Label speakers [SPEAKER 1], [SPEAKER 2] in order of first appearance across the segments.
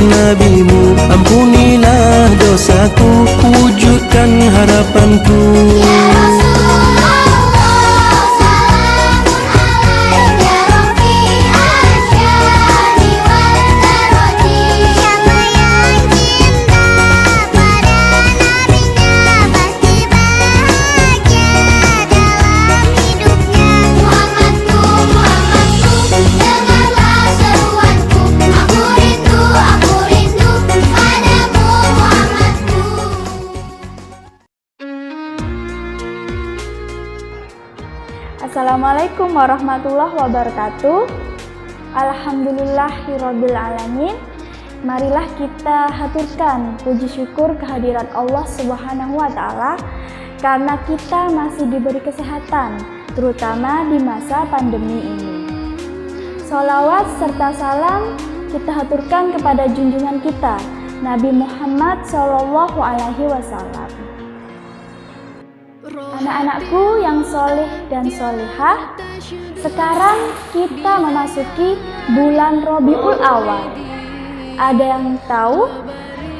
[SPEAKER 1] nabimu. Ampunilah dosaku, wujudkan harapanku.
[SPEAKER 2] Ya Rasulullah, salamun alaik ya Rafi'al syani wal darajati. Siapa yang cinta pada nabinya pasti bahagia dalam hidupnya. Muhammadku, Muhammadku, dengarlah seruanku. Aku rindu padamu Muhammadku.
[SPEAKER 3] Assalamualaikum warahmatullahi wabarakatuh. Alhamdulillahirabbil alamin. Marilah kita haturkan puji syukur kehadirat Allah Subhanahu wa taala karena kita masih diberi kesehatan, terutama di masa pandemi ini. Sholawat serta salam kita haturkan kepada junjungan kita Nabi Muhammad Shallallahu Alaihi Wasallam. Anak-anakku yang soleh dan solehah, sekarang kita memasuki bulan Rabiul Awal. Ada yang tahu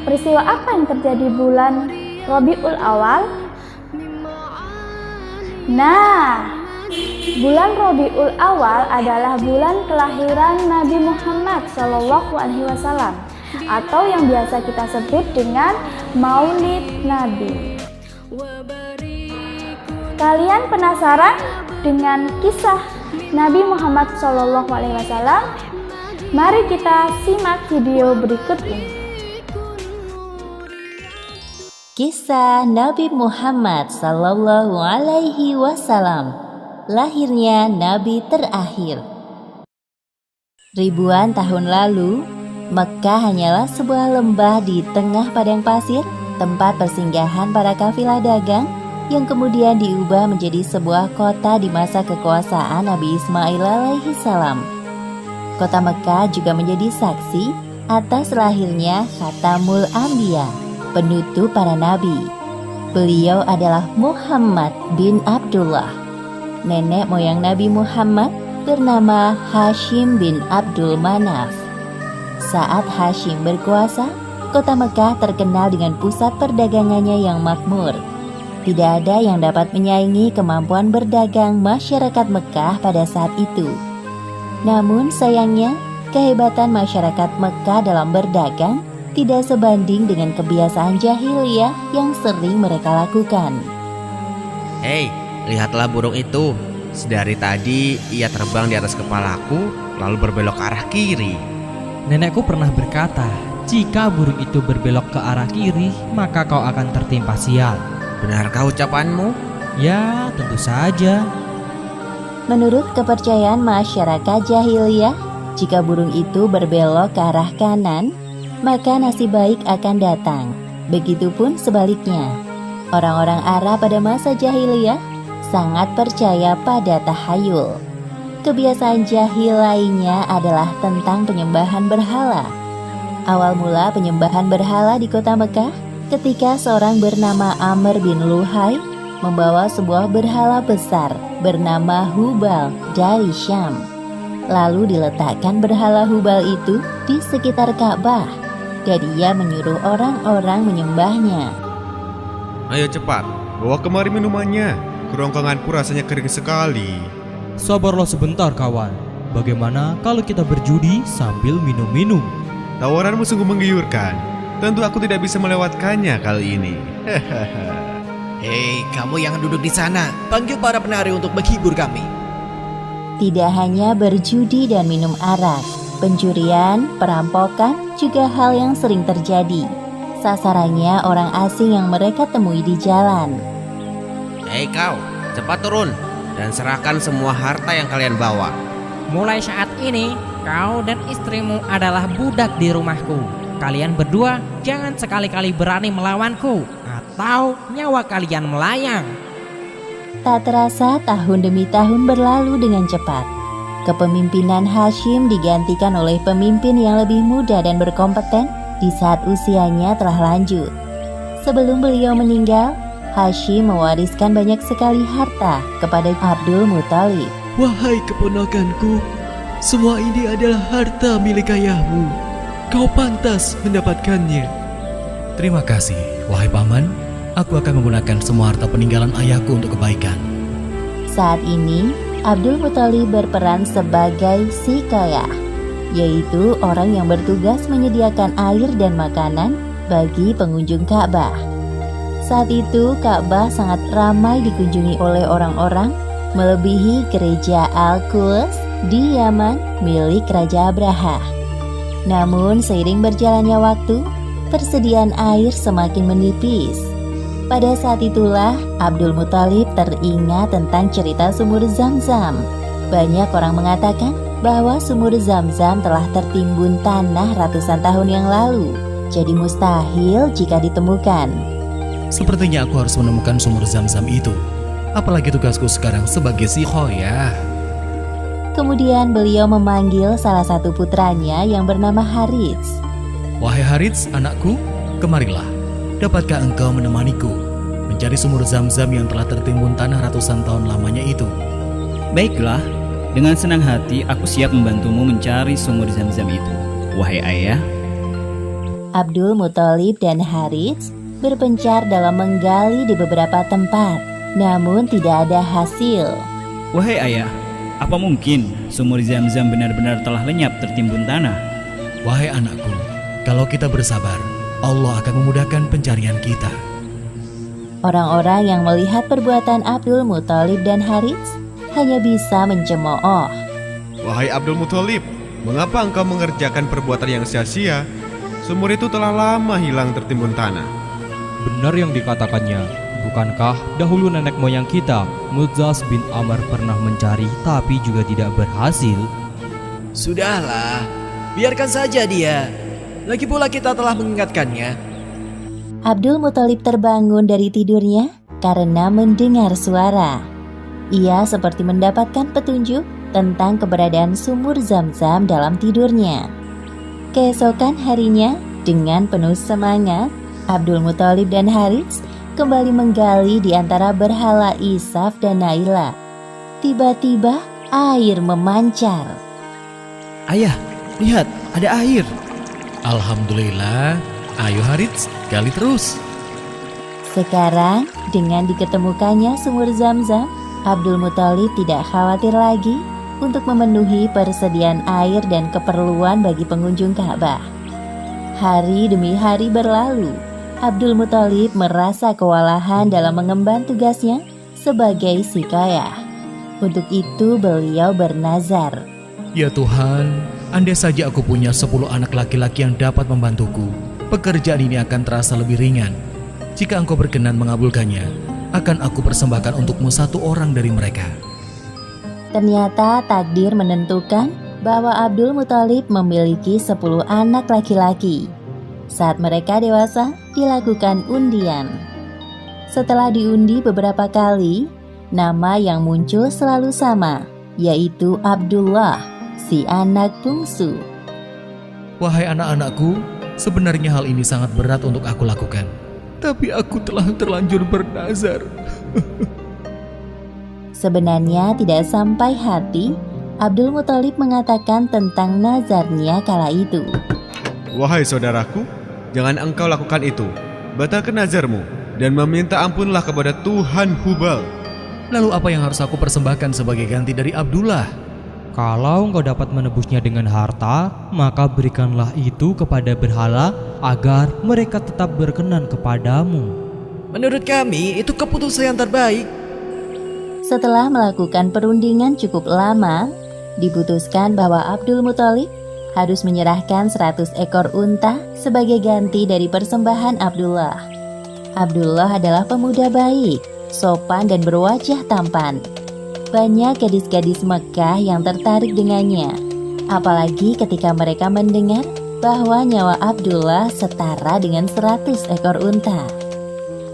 [SPEAKER 3] peristiwa apa yang terjadi bulan Rabiul Awal? Nah, bulan Rabiul Awal adalah bulan kelahiran Nabi Muhammad Shallallahu Alaihi Wasallam, atau yang biasa kita sebut dengan Maulid Nabi. Kalian penasaran dengan kisah Nabi Muhammad SAW? Mari kita simak video berikut ini.
[SPEAKER 4] Kisah Nabi Muhammad Sallallahu Alaihi Wasallam, lahirnya Nabi terakhir. Ribuan tahun lalu, Mekkah hanyalah sebuah lembah di tengah padang pasir, tempat persinggahan para kafilah dagang, yang kemudian diubah menjadi sebuah kota di masa kekuasaan Nabi Ismail alaihi salam. Kota Mekkah juga menjadi saksi atas lahirnya Khatamul Anbiya, penutup para nabi. Beliau adalah Muhammad bin Abdullah. Nenek moyang Nabi Muhammad bernama Hashim bin Abdul Manaf. Saat Hashim berkuasa, kota Mekkah terkenal dengan pusat perdagangannya yang makmur. Tidak ada yang dapat menyaingi kemampuan berdagang masyarakat Mekkah pada saat itu. Namun sayangnya, kehebatan masyarakat Mekkah dalam berdagang tidak sebanding dengan kebiasaan jahiliyah yang sering mereka lakukan.
[SPEAKER 5] Hei, lihatlah burung itu. Sedari tadi ia terbang di atas kepalaku, lalu berbelok ke arah kiri.
[SPEAKER 6] Nenekku pernah berkata, jika burung itu berbelok ke arah kiri, maka kau akan tertimpa sial.
[SPEAKER 5] Benarkah ucapanmu?
[SPEAKER 6] Ya, tentu saja.
[SPEAKER 4] Menurut kepercayaan masyarakat jahiliyah, jika burung itu berbelok ke arah kanan, maka nasib baik akan datang. Begitupun sebaliknya. Orang-orang Arab pada masa jahiliyah sangat percaya pada tahayul. Kebiasaan jahil lainnya adalah tentang penyembahan berhala. Awal mula penyembahan berhala di kota Mekkah ketika seorang bernama Amr bin Luhai membawa sebuah berhala besar bernama Hubal dari Syam. Lalu diletakkan berhala Hubal itu di sekitar Ka'bah dan ia menyuruh orang-orang menyembahnya.
[SPEAKER 5] Ayo cepat, bawa kemari minumannya. Kerongkonganku rasanya kering sekali.
[SPEAKER 6] Sabarlah sebentar kawan. Bagaimana kalau kita berjudi sambil minum-minum?
[SPEAKER 5] Tawaranmu sungguh menggiurkan. Tentu aku tidak bisa melewatkannya kali ini.
[SPEAKER 7] Hei, kamu yang duduk di sana, panggil para penari untuk menghibur kami.
[SPEAKER 4] Tidak hanya berjudi dan minum arak, pencurian, perampokan juga hal yang sering terjadi. Sasarannya orang asing yang mereka temui di jalan.
[SPEAKER 5] Hei kau, cepat turun dan serahkan semua harta yang kalian bawa.
[SPEAKER 8] Mulai saat ini, kau dan istrimu adalah budak di rumahku. Kalian berdua jangan sekali-kali berani melawanku, atau nyawa kalian melayang.
[SPEAKER 4] Tak terasa tahun demi tahun berlalu dengan cepat. Kepemimpinan Hashim digantikan oleh pemimpin yang lebih muda dan berkompeten di saat usianya telah lanjut. Sebelum beliau meninggal, Hashim mewariskan banyak sekali harta kepada Abdul Muthalib.
[SPEAKER 1] Wahai keponakanku, semua ini adalah harta milik ayahmu.
[SPEAKER 9] Kau pantas mendapatkannya.
[SPEAKER 10] Terima kasih, wahai paman. Aku akan menggunakan semua harta peninggalan ayahku untuk kebaikan.
[SPEAKER 4] Saat ini, Abdul Muthalib berperan sebagai Sikayah, yaitu orang yang bertugas menyediakan air dan makanan bagi pengunjung Ka'bah. Saat itu, Ka'bah sangat ramai dikunjungi oleh orang-orang, melebihi gereja Al-Quds di Yaman milik Raja Abraha. Namun, seiring berjalannya waktu, persediaan air semakin menipis. Pada saat itulah Abdul Muthalib teringat tentang cerita sumur Zam-Zam. Banyak orang mengatakan bahwa sumur Zam-Zam telah tertimbun tanah ratusan tahun yang lalu, jadi mustahil jika ditemukan.
[SPEAKER 10] Sepertinya aku harus menemukan sumur Zam-Zam itu. Apalagi tugasku sekarang sebagai Sikayah.
[SPEAKER 4] Kemudian beliau memanggil salah satu putranya yang bernama Harits.
[SPEAKER 10] Wahai Harits, anakku, kemarilah. Dapatkah engkau menemaniku mencari sumur Zam-Zam yang telah tertimbun tanah ratusan tahun lamanya itu?
[SPEAKER 11] Baiklah, dengan senang hati aku siap membantumu mencari sumur Zam-Zam itu, wahai ayah.
[SPEAKER 4] Abdul Muthalib dan Harits berpencar dalam menggali di beberapa tempat, namun tidak ada hasil.
[SPEAKER 11] Wahai ayah, apa mungkin sumur Zam-Zam benar-benar telah lenyap tertimbun tanah?
[SPEAKER 10] Wahai anakku, kalau kita bersabar, Allah akan memudahkan pencarian kita.
[SPEAKER 4] Orang-orang yang melihat perbuatan Abdul Muthalib dan Harits hanya bisa mencemooh.
[SPEAKER 12] Wahai Abdul Muthalib, mengapa engkau mengerjakan perbuatan yang sia-sia? Sumur itu telah lama hilang tertimbun tanah.
[SPEAKER 6] Benar yang dikatakannya. Bukankah dahulu nenek moyang kita, Mudzaz bin Amr, pernah mencari tapi juga tidak berhasil?
[SPEAKER 7] Sudahlah, biarkan saja dia. Lagi pula kita telah mengingatkannya.
[SPEAKER 4] Abdul Muthalib terbangun dari tidurnya karena mendengar suara. Ia seperti mendapatkan petunjuk tentang keberadaan sumur Zam-Zam dalam tidurnya. Keesokan harinya, dengan penuh semangat, Abdul Muthalib dan Harits kembali menggali di antara berhala Isaf dan Naila. Tiba-tiba air memancar.
[SPEAKER 7] Ayah, lihat, ada air.
[SPEAKER 10] Alhamdulillah. Ayo Harits, gali terus.
[SPEAKER 4] Sekarang, dengan diketemukannya sumur Zam-Zam, Abdul Muthalib tidak khawatir lagi untuk memenuhi persediaan air dan keperluan bagi pengunjung Ka'bah. Hari demi hari berlalu. Abdul Muthalib merasa kewalahan dalam mengemban tugasnya sebagai Sikayah. Untuk itu beliau bernazar.
[SPEAKER 10] Ya Tuhan, andai saja aku punya 10 anak laki-laki yang dapat membantuku, pekerjaan ini akan terasa lebih ringan. Jika engkau berkenan mengabulkannya, akan aku persembahkan untukmu 1 orang dari mereka.
[SPEAKER 4] Ternyata takdir menentukan bahwa Abdul Muthalib memiliki 10 anak laki-laki. Saat mereka dewasa, dilakukan undian. Setelah diundi beberapa kali, nama yang muncul selalu sama, yaitu Abdullah, si anak bungsu.
[SPEAKER 10] Wahai anak-anakku, sebenarnya hal ini sangat berat untuk aku lakukan. Tapi aku telah terlanjur bernazar.
[SPEAKER 4] Sebenarnya tidak sampai hati, Abdul Muthalib mengatakan tentang nazarnya kala itu.
[SPEAKER 12] Wahai saudaraku, jangan engkau lakukan itu. Batalkan nazarmu dan meminta ampunlah kepada Tuhan Hubal.
[SPEAKER 10] Lalu apa yang harus aku persembahkan sebagai ganti dari Abdullah?
[SPEAKER 6] Kalau engkau dapat menebusnya dengan harta, maka berikanlah itu kepada berhala agar mereka tetap berkenan kepadamu.
[SPEAKER 7] Menurut kami, itu keputusan yang terbaik.
[SPEAKER 4] Setelah melakukan perundingan cukup lama, diputuskan bahwa Abdul Muthalib harus menyerahkan 100 ekor unta sebagai ganti dari persembahan Abdullah. Abdullah adalah pemuda baik, sopan dan berwajah tampan. Banyak gadis-gadis Mekah yang tertarik dengannya, apalagi ketika mereka mendengar bahwa nyawa Abdullah setara dengan 100 ekor unta.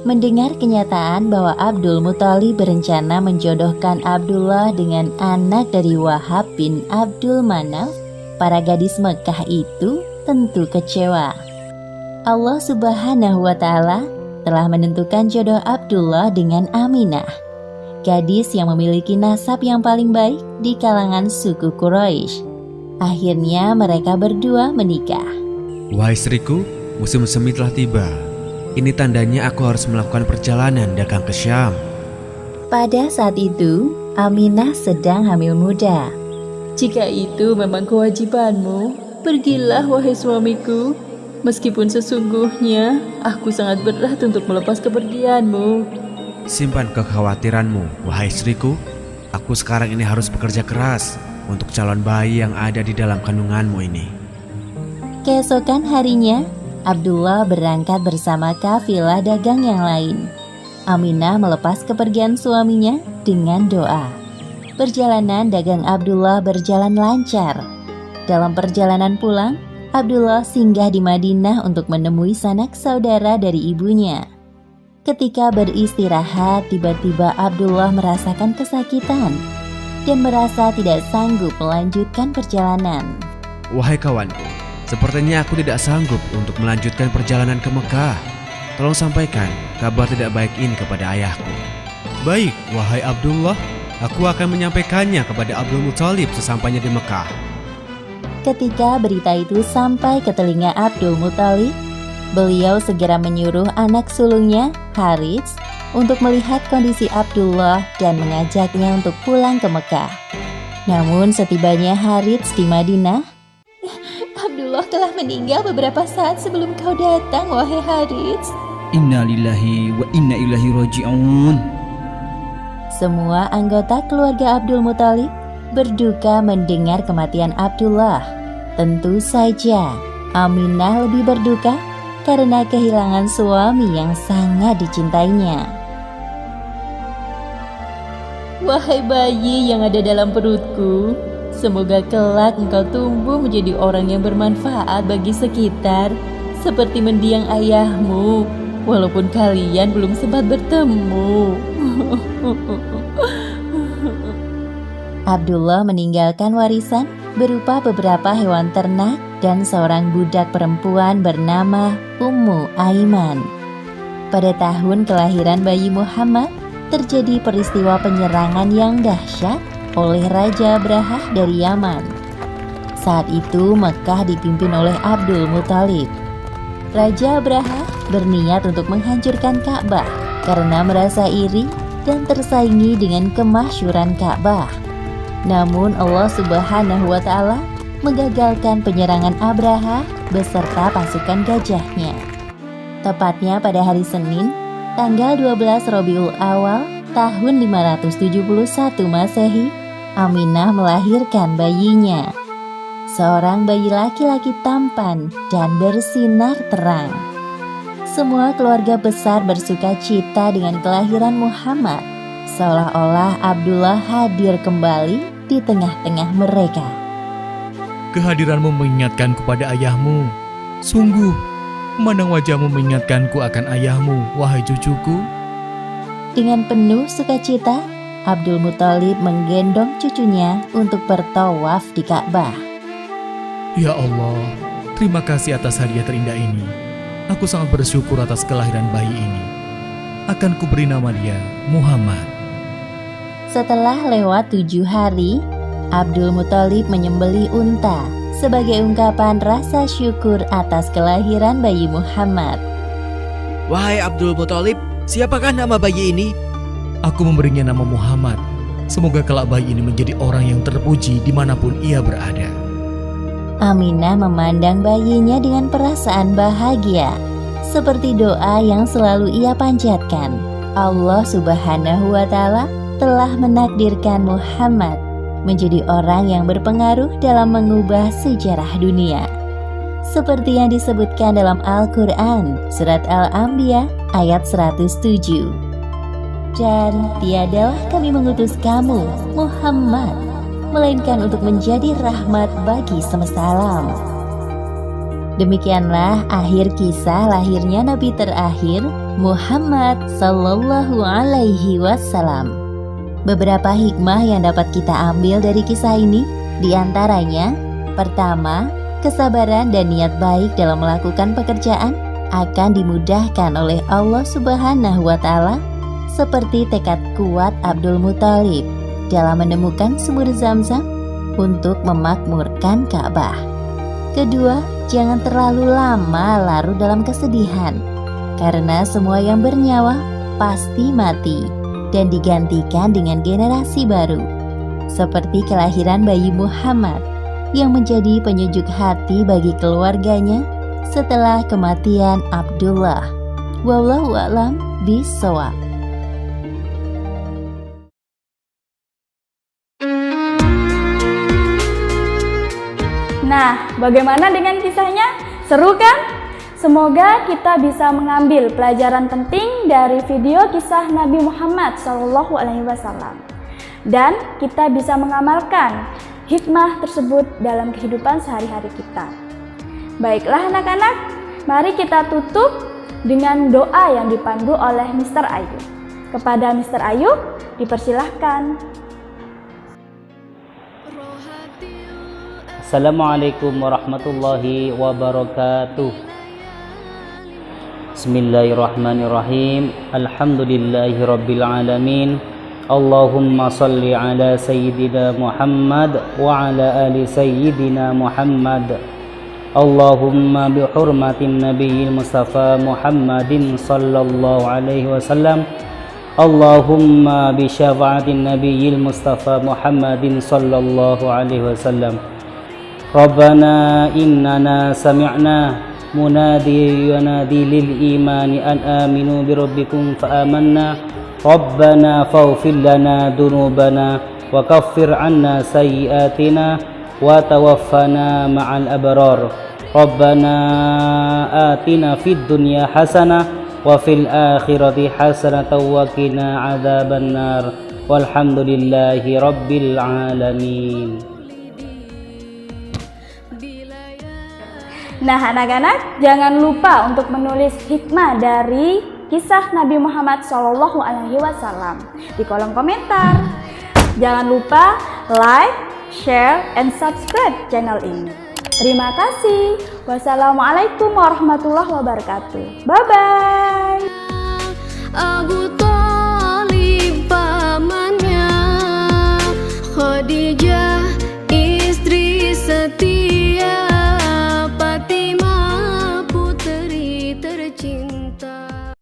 [SPEAKER 4] Mendengar kenyataan bahwa Abdul Muthalib berencana menjodohkan Abdullah dengan anak dari Wahab bin Abdul Manaf, para gadis Mekah itu tentu kecewa. Allah Subhanahu wa Ta'ala telah menentukan jodoh Abdullah dengan Aminah, gadis yang memiliki nasab yang paling baik di kalangan suku Quraisy. Akhirnya mereka berdua menikah.
[SPEAKER 12] Wahai istriku, musim semi telah tiba. Ini tandanya aku harus melakukan perjalanan dagang ke Syam.
[SPEAKER 4] Pada saat itu, Aminah sedang hamil muda. Jika itu memang kewajibanmu, pergilah wahai suamiku. Meskipun sesungguhnya aku sangat berat untuk melepas kepergianmu.
[SPEAKER 12] Simpan kekhawatiranmu, wahai istriku. Aku sekarang ini harus bekerja keras untuk calon bayi yang ada di dalam kandunganmu ini.
[SPEAKER 4] Keesokan harinya, Abdullah berangkat bersama kafilah dagang yang lain. Aminah melepas kepergian suaminya dengan doa. Perjalanan dagang Abdullah berjalan lancar. Dalam perjalanan pulang, Abdullah singgah di Madinah untuk menemui sanak saudara dari ibunya. Ketika beristirahat, tiba-tiba Abdullah merasakan kesakitan dan merasa tidak sanggup melanjutkan perjalanan.
[SPEAKER 12] Wahai kawanku, sepertinya aku tidak sanggup untuk melanjutkan perjalanan ke Mekah. Tolong sampaikan kabar tidak baik ini kepada ayahku. Baik, wahai Abdullah, aku akan menyampaikannya kepada Abdul Muthalib sesampainya di Mekah.
[SPEAKER 4] Ketika berita itu sampai ke telinga Abdul Muthalib, beliau segera menyuruh anak sulungnya, Harits, untuk melihat kondisi Abdullah dan mengajaknya untuk pulang ke Mekah. Namun setibanya Harits di Madinah, Abdullah telah meninggal beberapa saat sebelum kau datang, wahai Harits.
[SPEAKER 11] Inna lillahi wa inna ilaihi raji'un.
[SPEAKER 4] Semua anggota keluarga Abdul Muthalib berduka mendengar kematian Abdullah. Tentu saja Aminah lebih berduka karena kehilangan suami yang sangat dicintainya. Wahai bayi yang ada dalam perutku, semoga kelak engkau tumbuh menjadi orang yang bermanfaat bagi sekitar, seperti mendiang ayahmu, walaupun kalian belum sempat bertemu. Abdullah meninggalkan warisan berupa beberapa hewan ternak dan seorang budak perempuan bernama Ummu Aiman. Pada tahun kelahiran bayi Muhammad, terjadi peristiwa penyerangan yang dahsyat oleh Raja Abrahah dari Yaman. Saat itu Mekah dipimpin oleh Abdul Muthalib. Raja Abrahah berniat untuk menghancurkan Ka'bah karena merasa iri dan tersaingi dengan kemasyhuran Ka'bah. Namun Allah Subhanahu wa Ta'ala menggagalkan penyerangan Abrahah beserta pasukan gajahnya. Tepatnya pada hari Senin, tanggal 12 Rabiul Awal tahun 571 Masehi, Aminah melahirkan bayinya. Seorang bayi laki-laki tampan dan bersinar terang. Semua keluarga besar bersuka cita dengan kelahiran Muhammad, seolah-olah Abdullah hadir kembali di tengah-tengah mereka.
[SPEAKER 10] Kehadiranmu mengingatkanku pada ayahmu. Sungguh, memandang wajahmu mengingatkanku akan ayahmu, wahai cucuku.
[SPEAKER 4] Dengan penuh sukacita, Abdul Muthalib menggendong cucunya untuk bertawaf di Ka'bah.
[SPEAKER 10] Ya Allah, terima kasih atas hadiah terindah ini. Aku sangat bersyukur atas kelahiran bayi ini. Akan kuberi nama dia Muhammad.
[SPEAKER 4] Setelah lewat 7 hari, Abdul Muthalib menyembelih unta sebagai ungkapan rasa syukur atas kelahiran bayi Muhammad.
[SPEAKER 7] Wahai Abdul Muthalib, siapakah nama bayi ini?
[SPEAKER 10] Aku memberinya nama Muhammad. Semoga kelak bayi ini menjadi orang yang terpuji dimanapun ia berada.
[SPEAKER 4] Aminah memandang bayinya dengan perasaan bahagia, seperti doa yang selalu ia panjatkan. Allah Subhanahu wa Ta'ala telah menakdirkan Muhammad menjadi orang yang berpengaruh dalam mengubah sejarah dunia. Seperti yang disebutkan dalam Al-Quran, Surat Al-Anbiya ayat 107. Dan tiadalah kami mengutus kamu, Muhammad, melainkan untuk menjadi rahmat bagi semesta alam. Demikianlah akhir kisah lahirnya Nabi terakhir, Muhammad Sallallahu Alaihi Wasallam. Beberapa hikmah yang dapat kita ambil dari kisah ini, diantaranya, pertama, kesabaran dan niat baik dalam melakukan pekerjaan akan dimudahkan oleh Allah Subhanahu wa Ta'ala, seperti tekad kuat Abdul Muthalib dalam menemukan sumur Zam-Zam untuk memakmurkan Ka'bah. Kedua, jangan terlalu lama larut dalam kesedihan, karena semua yang bernyawa pasti mati dan digantikan dengan generasi baru, seperti kelahiran bayi Muhammad yang menjadi penyejuk hati bagi keluarganya setelah kematian Abdullah. Wallahu a'lam bishawab.
[SPEAKER 3] Nah, bagaimana dengan kisahnya? Seru kan? Semoga kita bisa mengambil pelajaran penting dari video kisah Nabi Muhammad SAW dan kita bisa mengamalkan hikmah tersebut dalam kehidupan sehari-hari kita. Baiklah anak-anak, mari kita tutup dengan doa yang dipandu oleh Mr. Ayu. Kepada Mr. Ayu, dipersilahkan.
[SPEAKER 13] Assalamualaikum warahmatullahi wabarakatuh. Bismillahirrahmanirrahim. Alhamdulillahi rabbil alamin. Allahumma salli ala sayyidina Muhammad wa ala ali sayyidina Muhammad. Allahumma bihurmatin nabiyil mustafa Muhammadin sallallahu alaihi wasallam. Allahumma bi syafa'atin nabiyil mustafa Muhammadin sallallahu alaihi wasallam. Rabbana innana sami'na munadi yunadi lil imani an aminu bi rabbikum fa amanna. Rabbana faghfir lana dunubana wa kaffir anna sayyiatina wa tawaffana ma'al abrar. Rabbana atina fid dunya hasanah wa fil akhirati hasanatan wa qina adzabannar. Walhamdulillahi rabbil alamin.
[SPEAKER 3] Nah anak-anak, jangan lupa untuk menulis hikmah dari kisah Nabi Muhammad SAW di kolom komentar. Jangan lupa like, share, and subscribe channel ini. Terima kasih. Wassalamualaikum warahmatullahi wabarakatuh. Bye-bye.